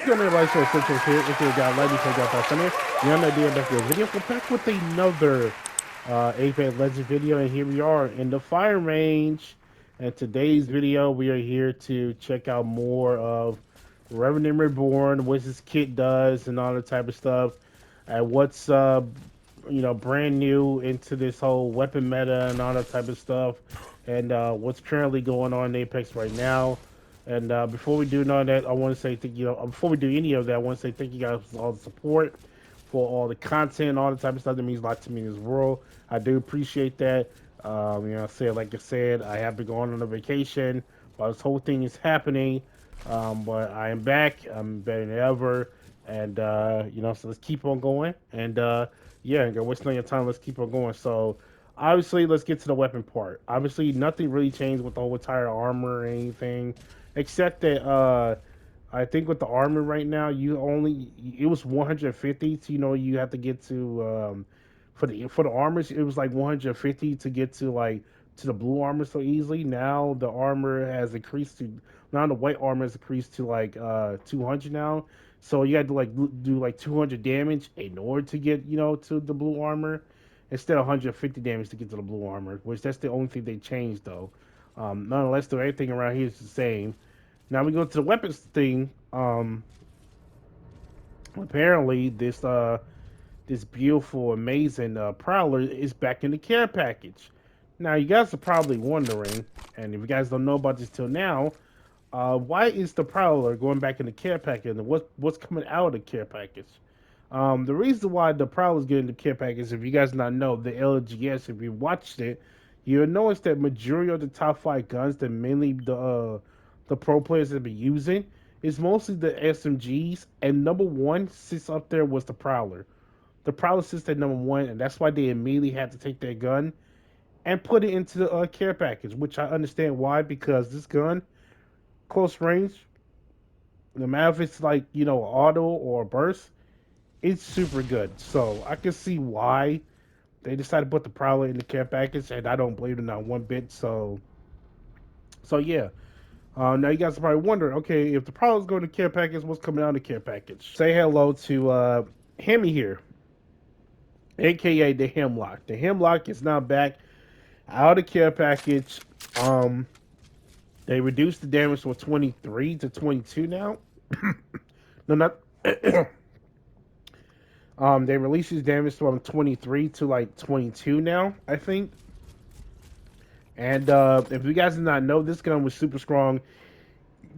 What's going on, everybody? So Essentials here. If you got lightning, check out that center. You're on the idea back with a video. We're back with another Apex Legends video, and here we are in the fire range. And today's video, we are here to check out more of Revenant Reborn, what this kit does, and all that type of stuff. And what's brand new into this whole weapon meta and all that type of stuff, and what's currently going on in Apex right now. And before we do none of that, I want to say thank you. Before we do any of that, I want to say thank you guys for all the support, for all the content, all the type of stuff that means a lot to me in this world. I do appreciate that. Like I said, I have been going on a vacation while this whole thing is happening, but I am back. I'm better than ever, and so let's keep on going. And go wasting your time. Let's keep on going. So obviously, let's get to the weapon part. Obviously, nothing really changed with the whole entire armor or anything, except that I think with the armor right now, it was 150. So, you have to get to for the armors, it was like 150 to get to the blue armor so easily. Now the armor has increased to now the white armor has increased to 200 now. So you had to do like 200 damage in order to get to the blue armor, instead of 150 damage to get to the blue armor. Which that's the only thing they changed though. Nonetheless, though, everything around here is the same. Now we go to the weapons thing. Apparently this beautiful, amazing Prowler is back in the care package. Now, you guys are probably wondering, and if you guys don't know about this till now, why is the Prowler going back in the care package, and what's coming out of the care package? The reason why the Prowler is getting the care package, if you guys not know, the LGS, if you watched it, you'll notice that majority of the top 5 guns that mainly the pro players have been using is mostly the SMGs, and number one sits up there was the Prowler. The Prowler sits at number one, and that's why they immediately had to take their gun and put it into the care package, which I understand why, because this gun, close range, no matter if it's auto or burst, it's super good. So I can see why they decided to put the Prowler in the care package, and I don't blame them not one bit. So yeah. Now you guys are probably wondering, okay, if the Prowler's going to care package, what's coming out of the care package? Say hello to Hemi here, aka the Hemlock. The Hemlock is now back out of the care package. They reduced the damage from 23 to 22 now. No, not. They released his damage from 23 to 22 now, I think. And if you guys did not know, this gun was super strong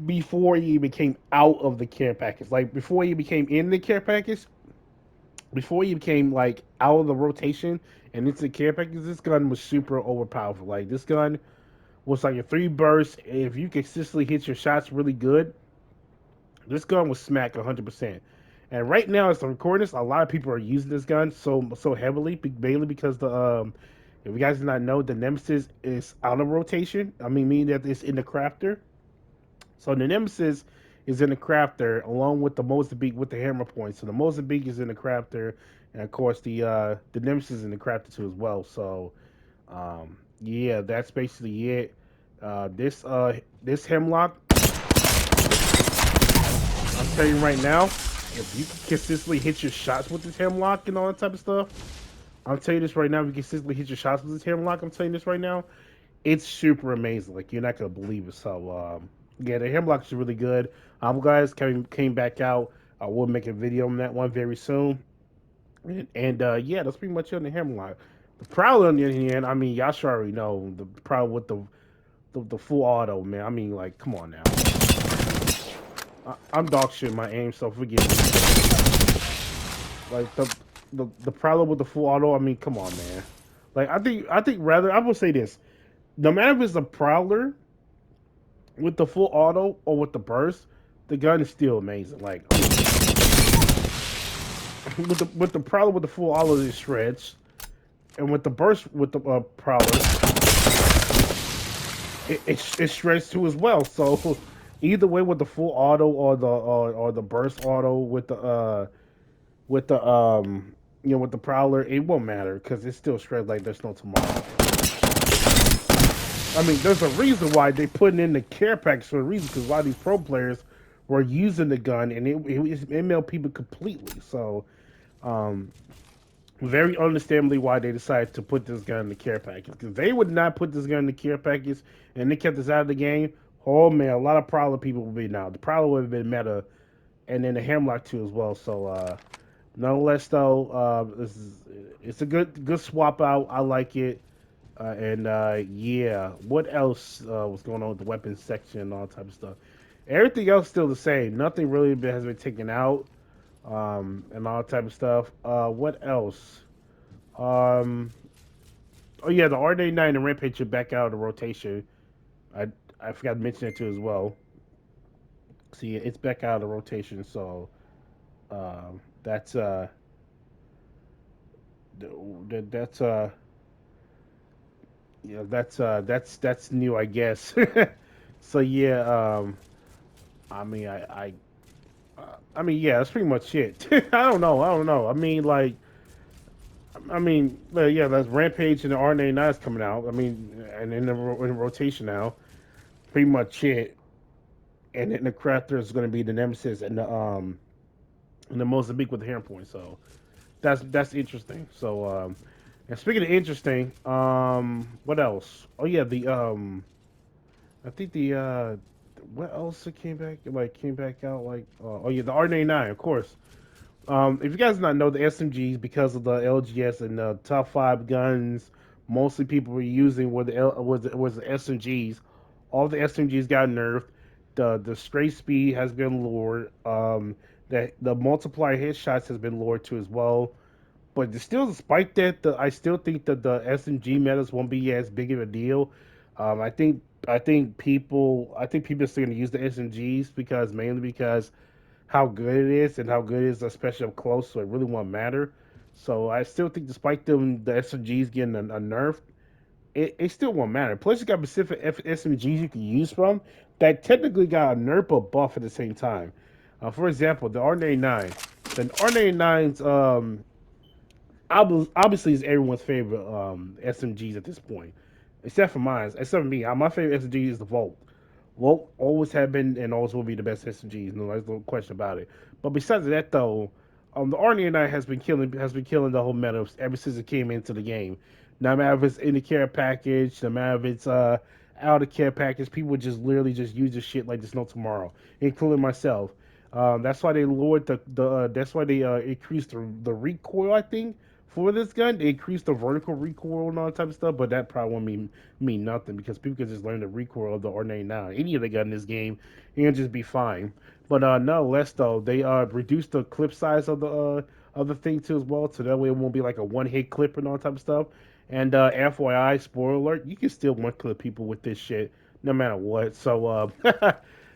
before he became out of the care package. Like before he became in the care package, before he became out of the rotation and into the care package, this gun was super overpowerful. Like this gun was like a 3 burst. If you consistently hit your shots really good, this gun was smack 100%. And right now, as the recording, a lot of people are using this gun so heavily, mainly because if you guys do not know, the Nemesis is out of rotation. I meaning that it's in the crafter. So the Nemesis is in the crafter along with the Mozambique with the hammer point. So the Mozambique is in the crafter, and of course the Nemesis is in the crafter too as well. So yeah, that's basically it. This Hemlock, I'm telling you right now, if you can consistently hit your shots with this Hemlock and all that type of stuff, I'm telling you this right now, if you consistently hit your shots with this Hemlock, I'm telling you this right now, it's super amazing. Like, you're not going to believe it. So, yeah, the Hemlock is really good. Guys came back out. I will make a video on that one very soon. And yeah, that's pretty much it on the Hemlock. The Prowler, on the other hand, I mean, y'all should already know the Prowler with the full auto, man. I mean, come on now. I'm dog shit my aim, so forgive me. Like the Prowler with the full auto, I mean, come on, man. Like I think rather I will say this: no matter if it's the Prowler with the full auto or with the burst, the gun is still amazing. Like I mean, with the Prowler with the full auto, it shreds, and with the burst with the Prowler, it shreds too as well. So either way, with the full auto or the burst auto with the with the Prowler, it won't matter because it's still shred like there's no tomorrow. I mean, there's a reason why they putting in the care packs for a reason, because a lot of these pro players were using the gun, and it mailed people completely. So, um, very understandably why they decided to put this gun in the care package, because they would not put this gun in the care package and they kept this out of the game. Oh man, a lot of Prowler people would be now. The Prowler would have been meta, and then the Hemlock too as well. So nonetheless, though, it's a good swap out. I like it. And yeah, what else was going on with the weapons section and all type of stuff? Everything else still the same. Nothing really has been taken out, and all type of stuff. What else? Um, oh yeah, the R89 and Rampage are back out of the rotation. I I forgot to mention it too as well. See, it's back out of the rotation, so that's that's yeah, that's new, I guess. So yeah, I mean, I mean, yeah, that's pretty much it. I don't know. I mean, well, yeah, that's Rampage and the RNA9 is coming out. I mean, and in rotation now, pretty much it. And then the Crafter is going to be the Nemesis and the Mozambique with the Heron Point. So that's interesting. So and speaking of interesting, what else? Oh yeah, the I think the what else it came back out oh yeah, the RNA9, of course. If you guys not know, the SMGs, because of the LGS and the top five guns, mostly people were using were was the SMGs. All the SMGs got nerfed. The straight speed has been lowered. That the multiplier headshots has been lowered too as well. But still, despite that, I still think that the SMG metas won't be as big of a deal. I think people are still going to use the SMGs because mainly because how good it is and how good it is, especially up close, so it really won't matter. So I still think, despite them, the SMGs getting a nerf, it still won't matter. Plus, you got specific SMGs you can use from that technically got a nerf or buff at the same time. For example, the R89. The R89's obviously is everyone's favorite SMGs at this point, except for mine. Except for me, my favorite SMG is the Volt. Volt always have been and always will be the best SMGs. No, there's no question about it. But besides that, though, the RNA9 has been killing the whole meta ever since it came into the game. No matter if it's in the care package, no matter if it's out of care package, people just literally just use this shit like there's no tomorrow, including myself. That's why they lowered that's why they increased the recoil, I think, for this gun. They increased the vertical recoil and all that type of stuff, but that probably won't mean nothing because people can just learn the recoil of the Ornate now. Any of the gun in this game, you'll just be fine. But nonetheless, though, they reduced the clip size of the thing too as well, so that way it won't be like a one hit clip and all type of stuff. And FYI, spoiler alert, you can still one clip people with this shit no matter what. So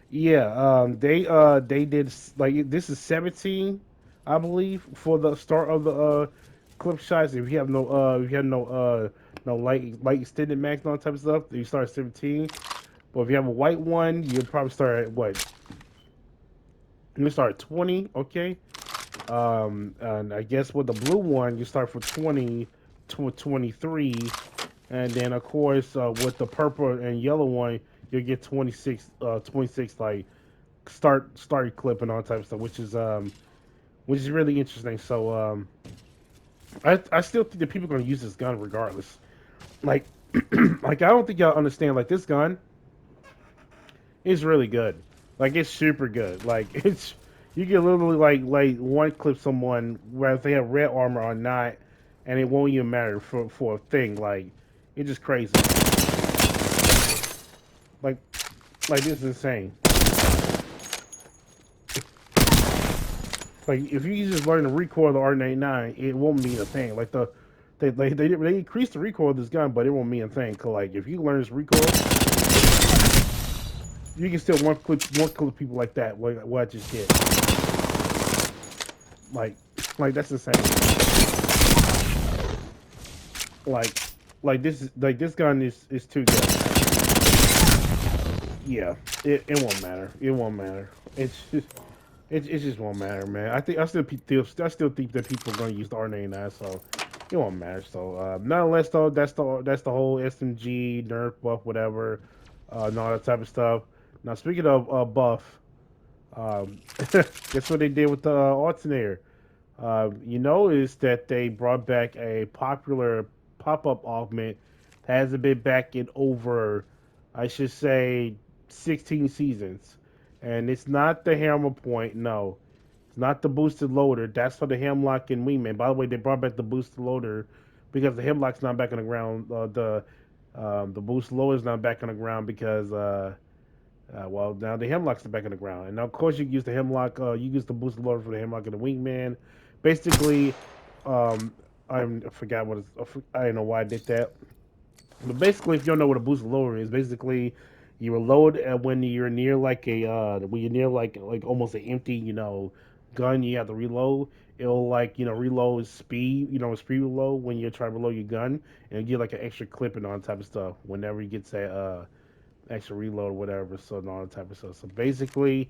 yeah, they did like this is 17, I believe, for the start of the clip shots. If you have no light extended max and all that type of stuff, you start at 17. But if you have a white one, you'll probably start at what? You start at 20, okay? And I guess with the blue one, you start from 20 to 23, and then of course with the purple and yellow one, you'll get 26, 26 like start clip and all type of stuff, which is really interesting. So I still think that people are gonna use this gun regardless. Like like I don't think y'all understand. Like this gun is really good. Like it's super good. Like it's you can literally like one clip someone whether they have red armor or not, and it won't even matter for a thing. Like it's just crazy. Like this is insane. Like if you just learn the recoil of the R89, it won't mean a thing. Like they increased the recoil of this gun, but it won't mean a thing. Cause like if you learn this recoil, you can still one clip people like that. Like what I just did. Like that's insane. Like this gun is too good. Yeah, it won't matter. It won't matter. It just won't matter, man. I still think that people are gonna use the R99, so it won't matter. So nonetheless, though, that's the whole SMG nerf buff, whatever, and all that type of stuff. Now speaking of buff, Um, Guess what they did with the alternator? You notice that they brought back a popular pop-up augment that hasn't been back in over, I should say, 16 seasons. And it's not the hammer point, no. It's not the boosted loader. That's for the Hemlock and Wingman. By the way, they brought back the boosted loader because the Hemlock's not back on the ground. The boost loader is not back on the ground because well, now the Hemlock's back in the ground, and now, of course you use the Hemlock. You use the booster loader for the Hemlock and the Wingman. Basically, um, I forgot what it's, I don't know why I did that. But basically, if you don't know what a booster loader is, basically you reload when you're near like a when you're near like almost an empty gun. You have to reload. It'll reload speed. Speed reload when you're trying to reload your gun, and you get like an extra clip and all that type of stuff whenever you get that extra reload or whatever, so and all that type of stuff. So basically,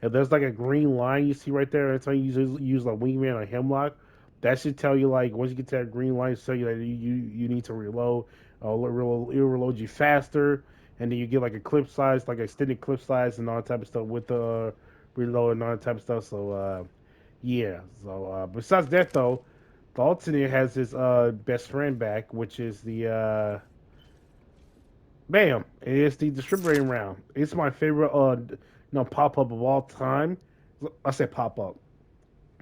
if there's like a green line you see right there, every time you use like Wingman or Hemlock, that should tell you like once you get to that green line, tell you that you need to reload. It'll reload you faster, and then you get like a clip size, like extended clip size and all that type of stuff with the reload and all that type of stuff. So yeah. So besides that though, the alternate has his best friend back, which is the bam! It's the distributing round. It's my favorite pop up of all time. I said pop up.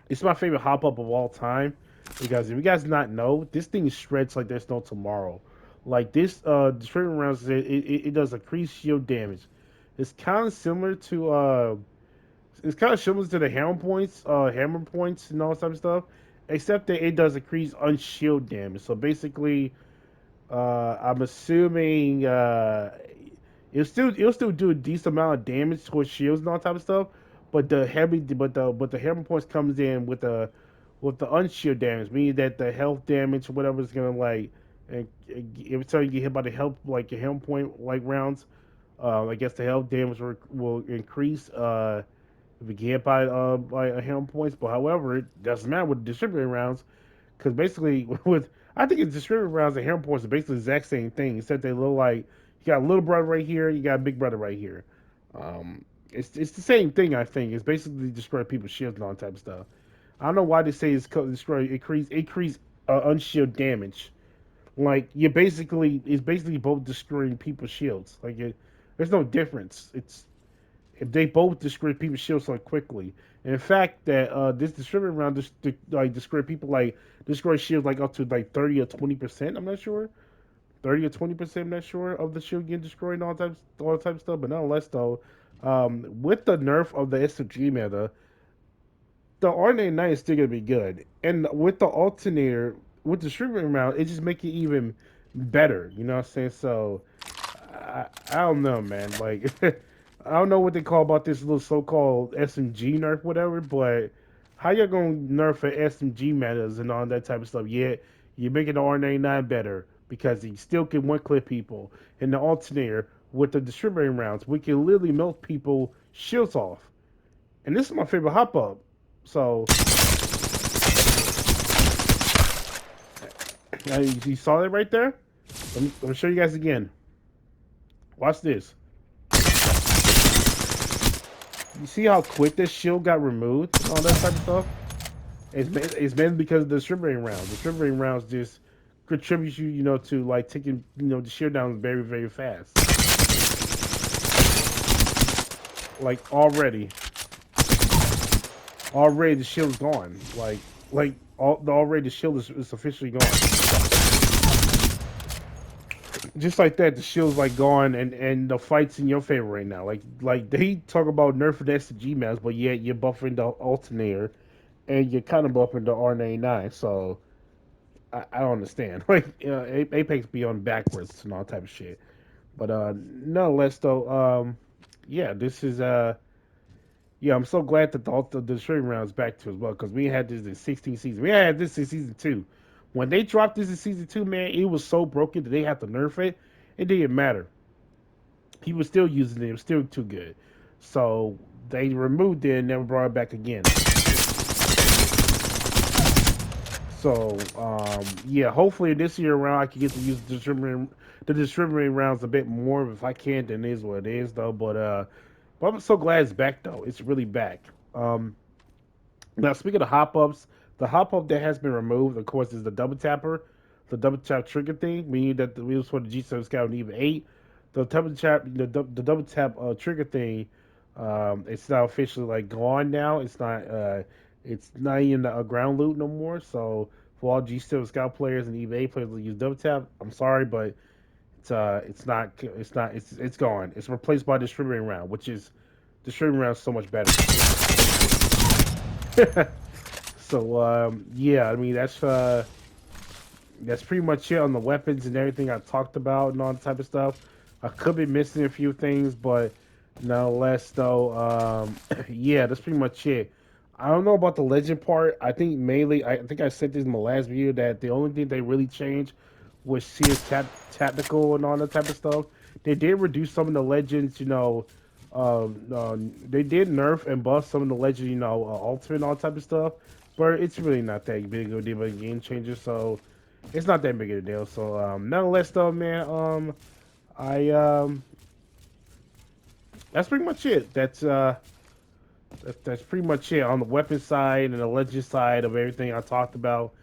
It's my favorite hop up of all time because if you guys not know, this thing shreds like there's no tomorrow. Like this distributing rounds, it does increased shield damage. It's kind of similar to the hammer points and all that type of stuff, except that it does increase unshield damage. So basically, I'm assuming it'll still do a decent amount of damage towards shields and all type of stuff, but the hammer points comes in with the unshield damage, meaning that the health damage or whatever is gonna every time you get hit by the health like your helm point like rounds, I guess the health damage will increase if you get hit by a helm points. But however, it doesn't matter with distributing rounds because basically with I think it's distributed rounds and hammer points are basically the exact same thing, except they look like you got a little brother right here, you got a big brother right here. It's the same thing. I think it's basically destroy people's shields and all that type of stuff. I don't know why they say destroy increase unshield damage. Like it's basically both destroying people's shields. There's no difference. It's if they both destroy people's shields so quickly. And in fact, that this distributor round destroy people like destroy shields like up to like 30 or 20%. I'm not sure. 30 or 20%. I'm not sure of the shield getting destroyed and all types of stuff. But nonetheless, though, with the nerf of the SMG meta, the Ordinary Knight is still gonna be good. And with the alternator, with the distributor round, it just make it even better. You know what I'm saying? So I don't know, man. Like, I don't know what they call about this little so-called SMG nerf, whatever. But how you gonna nerf for SMG metas and all that type of stuff? Yet you're making the R99 better because he still can one-clip people. And the alternator with the distributing rounds, we can literally melt people shields off. And this is my favorite hop up. So you saw that right there. Let me show you guys again. Watch this. You see how quick this shield got removed and all that type of stuff? It's mainly because of the distributing rounds. The distributing rounds just contribute to like taking the shield down very very fast. Like already the shield is gone. Already the shield is officially gone. Just like that, the shield's like gone, and the fight's in your favor right now. Like they talk about nerfing the SG maps, but yet you're buffering the alternator, and you're kind of buffering the R99. So I don't understand. Like Apex be on backwards and all type of shit. But nonetheless, though, yeah, this is yeah, I'm so glad that the streaming round is back to as well because we had this in 16 season. We had this in season 2. When they dropped this in season 2, man, it was so broken that they had to nerf it. It didn't matter. He was still using it. It was still too good. So they removed it and never brought it back again. So yeah, hopefully this year around I can get to use the distributing rounds a bit more. If I can, then it is what it is though. But But I'm so glad it's back though. It's really back. Um, Now speaking of hop ups, the hop up that has been removed, of course, is the double tapper, the double tap trigger thing, meaning that the wheels for the G7 Scout and even 8. The double tap, the double tap trigger thing, it's now officially like gone now. It's not even a ground loop no more. So for all G7 Scout players and EVA players that use double tap, I'm sorry, but it's gone. It's replaced by distributing round, which is distributing round is so much better. So yeah, I mean that's pretty much it on the weapons and everything I talked about and all that type of stuff. I could be missing a few things, but nonetheless, though, yeah, that's pretty much it. I don't know about the legend part. I think mainly, I think I said this in my last video that the only thing they really changed was Sears tactical and all that type of stuff. They did reduce some of the legends, they did nerf and buff some of the legend, ultimate and all type of stuff, but it's really not that big of a deal of a game changer. So it's not that big of a deal. So nonetheless, though, man, I that's pretty much it. That's pretty much it on the weapon side and the legend side of everything I talked about.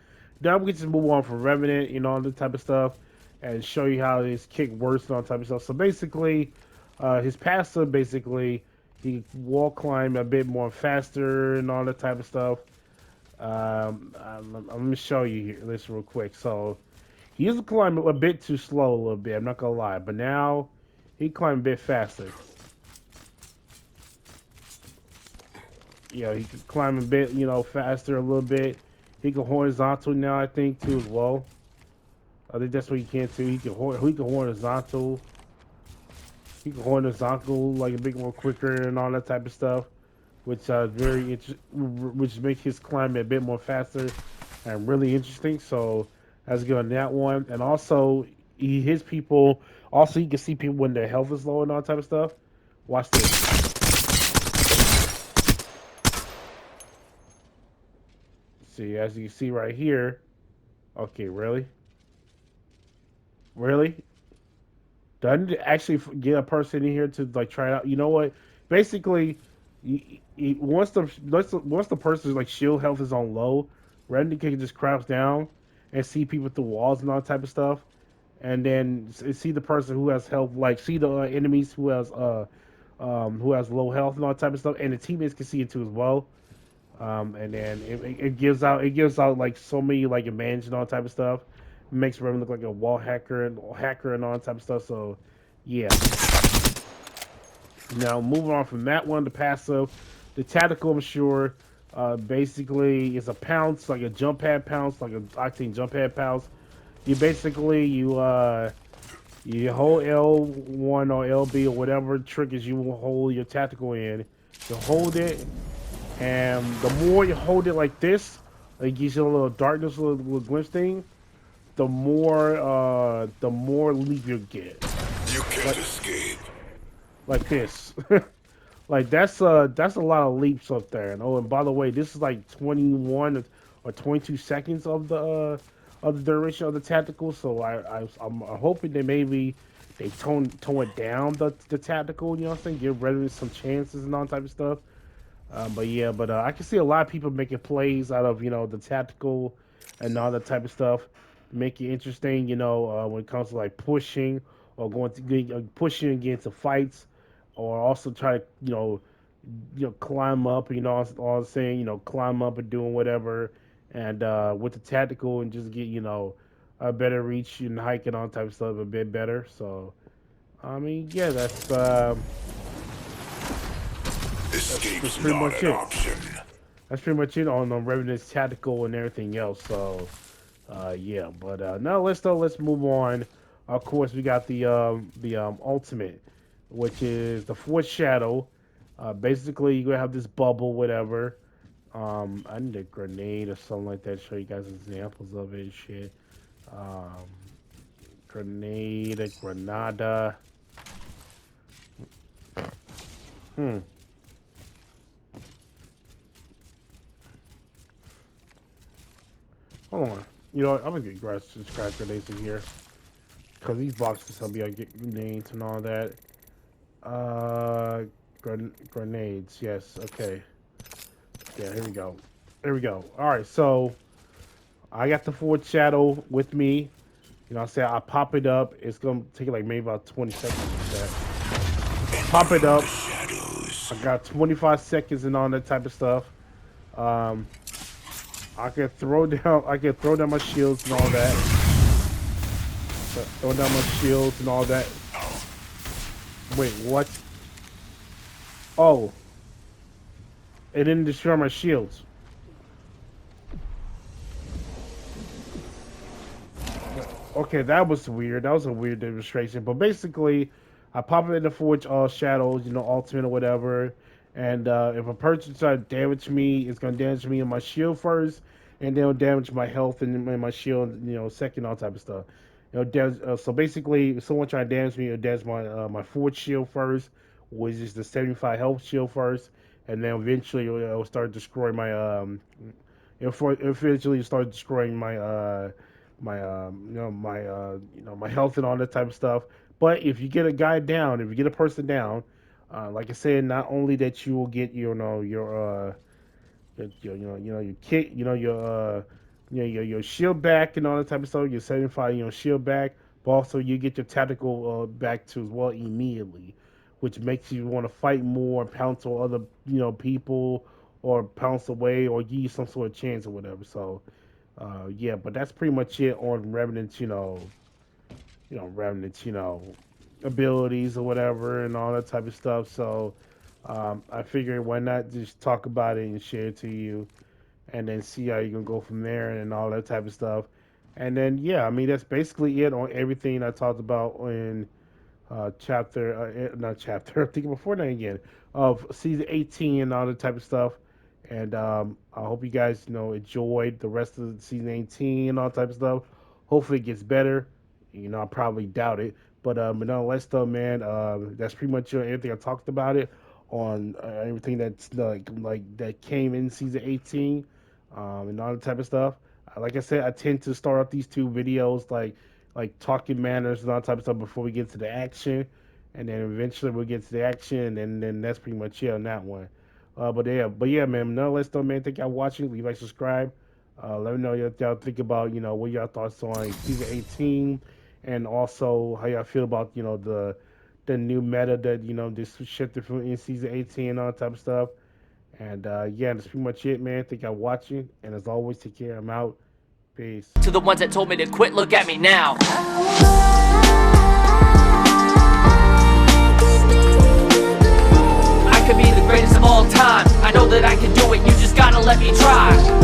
Now we can just move on from Revenant, all that type of stuff, and show you how his kick works and all that type of stuff. So basically, his passive basically he wall climb a bit more faster and all that type of stuff. I'm gonna show you here this real quick. So he used to climb a bit too slow a little bit. I'm not gonna lie, but now he climb a bit faster. He can climb a bit, faster a little bit. He can horizontal now, I think, too as well. I think that's what he can too. He can horizontal. He can horizontal like a bit more quicker and all that type of stuff, which which makes his climb a bit more faster and really interesting. So that's good on that one. And also, his people. Also, you can see people when their health is low and all that type of stuff. Watch this. See, as you can see right here. Okay, really, really. Doesn't it actually get a person in here to like try it out? You know what? Basically, once the person's like shield health is on low, Randy can just crouch down and see people through walls and all that type of stuff, and then see the person who has health, like see the enemies who has low health and all that type of stuff, and the teammates can see it too as well. And then it gives out like so many like advantage and all type of stuff. It makes Revan look like a wall hacker and all that type of stuff. So yeah. Now moving on from that one, the passive, the tactical, I'm sure, basically is a pounce, like a jump pad pounce, like a octane jump pad pounce. You hold L1 or LB or whatever triggers you will hold your tactical in. You hold it, and the more you hold it like this, it gives you a little darkness, little glimpse thing. The more leap you get. You can't Like escape. like this. Like that's a lot of leaps up there. And oh, and by the way, this is like 21 or 22 seconds of the duration of the tactical. So I'm hoping that maybe they tone it down the tactical. You know what I'm saying? Give Resident some chances and all type of stuff. But yeah, I can see a lot of people making plays out of the tactical and all that type of stuff, make it interesting. When it comes to like pushing or pushing and getting into fights, or also try to climb up. All I'm saying, climb up and doing whatever, and with the tactical and just get a better reach and hike and all type of stuff a bit better. So I mean, yeah, that's Escape's pretty not much an it. option. That's pretty much it on Revenant's tactical and everything else. So, yeah. But now let's move on. Of course, we got the ultimate, which is the fourth shadow. Basically, you're gonna have this bubble, whatever. I need a grenade or something like that. Show you guys examples of it and shit. Um, Grenade, a granada. Hmm. Hold on. I'm gonna get scratch grenades in here. Because these boxes will be able to get names and all that. Uh, Grenades. Yes. Okay. Yeah. Here we go. Here we go. All right. So I got the Forge Shadow with me. You know, what I'm saying I pop it up. It's gonna take like maybe about 20 seconds. With that. Pop it up. Shadows. I got 25 seconds and all that type of stuff. I can throw down. I can throw down my shields and all that. Throw down my shields and all that. Wait, what? Oh, it didn't destroy my shields. Okay, that was weird. That was a weird demonstration. But basically, I pop it in the Forge Shadows, you know, Ultimate or whatever. And if a person tries to damage me, it's going to damage me in my shield first. And then it'll damage my health and my shield, you know, second, all type of stuff. You know, so basically, if someone try to damage me, it'll damage my Forge shield first, which is the 75 health shield first. And then eventually it'll start destroying my, eventually start destroying my, my health and all that type of stuff. But if you get a guy down, if you get a person down, like I said, not only that you will get your kit, your shield back and all that type of stuff, your 75 shield back, but also you get your tactical back too as well immediately, which makes you want to fight more, pounce on other people, or pounce away, or give you some sort of chance or whatever. So. Yeah, but that's pretty much it on Revenant's, Revenant's, abilities or whatever and all that type of stuff. So I figured why not just talk about it and share it to you, and then see how you can go from there and all that type of stuff. And then yeah, I mean that's basically it on everything I talked about in not chapter. I'm thinking before that again of season 18 and all that type of stuff. And I hope you guys, enjoyed the rest of the season 18 and all type of stuff. Hopefully it gets better. I probably doubt it. But nonetheless, though, man, that's pretty much everything I talked about it on everything that's like that came in season 18 and all that type of stuff. Like I said, I tend to start off these two videos like talking manners and all that type of stuff before we get to the action, and then eventually we'll get to the action, and then that's pretty much it on that one. But yeah, man. Nonetheless, though, man, thank y'all watching. Leave, like, subscribe. Let me know what y'all think about, what y'all thoughts on season 18, and also how y'all feel about, the new meta that this shifted from in season 18 and all that type of stuff. And yeah, that's pretty much it, man. Thank y'all watching, and as always, take care. I'm out. Peace. To the ones that told me to quit, look at me now. I could be the greatest of all time. I know that I can do it, you just gotta let me try.